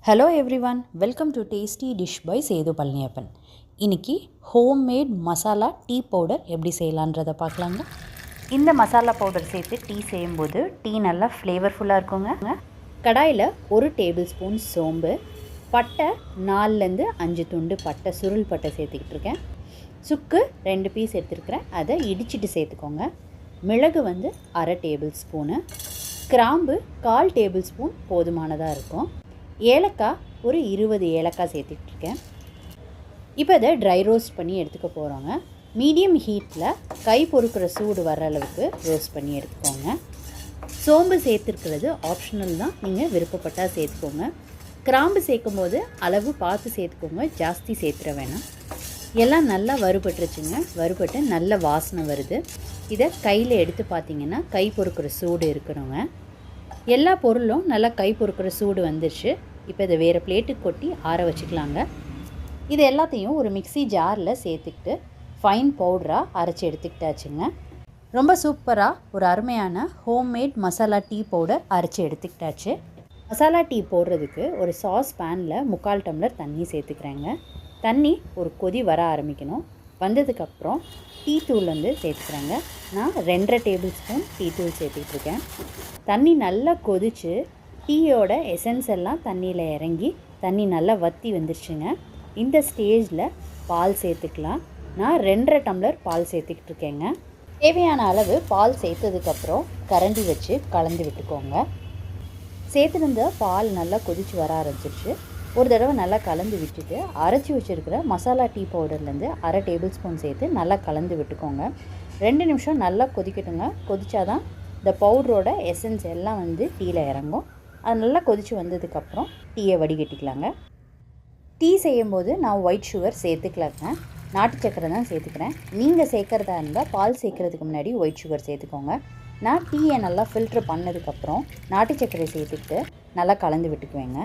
Hello everyone, welcome to Tasty Dish by Sethu Palaniappan. இன்னைக்கு homemade masala tea powder எப்படி செய்யலான்றதை பார்க்கலாங்க. இந்த மசாலா பவுடர் சேர்த்து டீ செய்யும்போது டீ நல்லா ஃப்ளேவர்ஃபுல்லாக இருக்குங்க. கடாயில் 1 டேபிள் ஸ்பூன் சோம்பு, பட்டை 4லேருந்து 5 துண்டு பட்டை, சுருள் பட்டை சேர்த்துக்கிட்டு இருக்கேன். சுக்கு 2 பீஸ் எடுத்துருக்கிறேன், அதை இடிச்சிட்டு சேர்த்துக்கோங்க. மிளகு 1/2 டேபிள் ஸ்பூனு, கிராம்பு 1/4 டேபிள் ஸ்பூன் போதுமானதாக இருக்கும். ஏலக்காய் ஒரு 20 ஏலக்காய் சேர்த்துக்கிட்டுருக்கேன். இப்போ இதை ட்ரை ரோஸ்ட் பண்ணி எடுத்துக்க போகிறோங்க. மீடியம் ஹீட்டில் கை பொறுக்கிற சூடு வர அளவுக்கு ரோஸ்ட் பண்ணி எடுத்துக்கோங்க. சோம்பு சேர்த்துருக்கிறது ஆப்ஷனல் தான், நீங்கள் விருப்பப்பட்டால் சேர்த்துக்கோங்க. கிராம்பு சேர்க்கும் போது அளவு பார்த்து சேர்த்துக்கோங்க, ஜாஸ்தி சேர்த்துற வேணாம். எல்லாம் நல்லா வறுபட்டுருச்சுங்க. வறுபட்டு நல்ல வாசனை வருது. இதை கையில் எடுத்து பார்த்திங்கன்னா கை பொறுக்கிற சூடு இருக்கணுங்க. எல்லா பொருளும் நல்லா கை பொறுக்கிற சூடு வந்துடுச்சு. இப்போ இதை வேறு பிளேட்டுக்கு கொட்டி ஆற வச்சுக்கலாங்க. இது எல்லாத்தையும் ஒரு மிக்ஸி ஜாரில் சேர்த்துக்கிட்டு ஃபைன் பவுடராக அரைச்சி எடுத்துக்கிட்டாச்சுங்க. ரொம்ப சூப்பராக ஒரு அருமையான ஹோம்மேட் மசாலா டீ பவுடர் அரைச்சி எடுத்துக்கிட்டாச்சு. மசாலா டீ போடுறதுக்கு ஒரு சாஸ் பேனில் 3/4 டம்ளர் தண்ணி சேர்த்துக்கிறேங்க. தண்ணி ஒரு கொதி வர ஆரம்பிக்கணும். வந்ததுக்கப்புறம் டீ தூள் சேர்த்துக்கிறேங்க. நான் 2.5 டேபிள் ஸ்பூன் டீ தூள் சேர்த்துக்கிட்டுருக்கேன். தண்ணி நல்லா கொதித்து டீயோட எசன்ஸ் எல்லாம் தண்ணியில் இறங்கி தண்ணி நல்லா வற்றி வந்துருச்சுங்க. இந்த ஸ்டேஜில் பால் சேர்த்துக்கலாம். நான் 2.5 டம்ளர் பால் சேர்த்துக்கிட்டு இருக்கேங்க. தேவையான அளவு பால் சேர்த்ததுக்கப்புறம் கரண்டி வச்சு கலந்து விட்டுக்கோங்க. சேர்த்துருந்த பால் நல்லா கொதித்து வர ஆரம்பிச்சிருச்சு. ஒரு தடவை நல்லா கலந்து விட்டுட்டு அரைச்சி வச்சுருக்கிற மசாலா டீ பவுடர்லேருந்து 1/2 டேபிள் ஸ்பூன் சேர்த்து நல்லா கலந்து விட்டுக்கோங்க. 2 நிமிஷம் நல்லா கொதிக்கட்டுங்க. கொதிச்சாதான் இந்த பவுடரோட எசன்ஸ் எல்லாம் டீயில் இறங்கும். அது நல்லா கொதித்து வந்ததுக்கப்புறம் டீயை வடிகட்டிக்கலாங்க. டீ செய்யும்போது நான் ஒயிட் சுகர் சேர்த்துக்கலாங்க. நாட்டு சக்கரை தான் சேர்த்துக்கிறேன். நீங்கள் சேர்க்குறதா இருந்தால் பால் சேர்க்குறதுக்கு முன்னாடி ஒயிட் சுகர் சேர்த்துக்கோங்க. நான் டீயை நல்லா ஃபில்ட்ரு பண்ணதுக்கப்புறம் நாட்டு சக்கரை சேர்த்துக்கிட்டு நல்லா கலந்து விட்டுக்குவேங்க.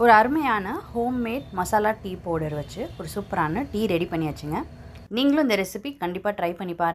ஒரு அருமையான ஹோம்மேட் மசாலா டீ பவுடர் வச்சு ஒரு சூப்பரான டீ ரெடி பண்ணியாச்சுங்க. நீங்களும் இந்த ரெசிபி கண்டிப்பாக ட்ரை பண்ணி பாருங்கள்.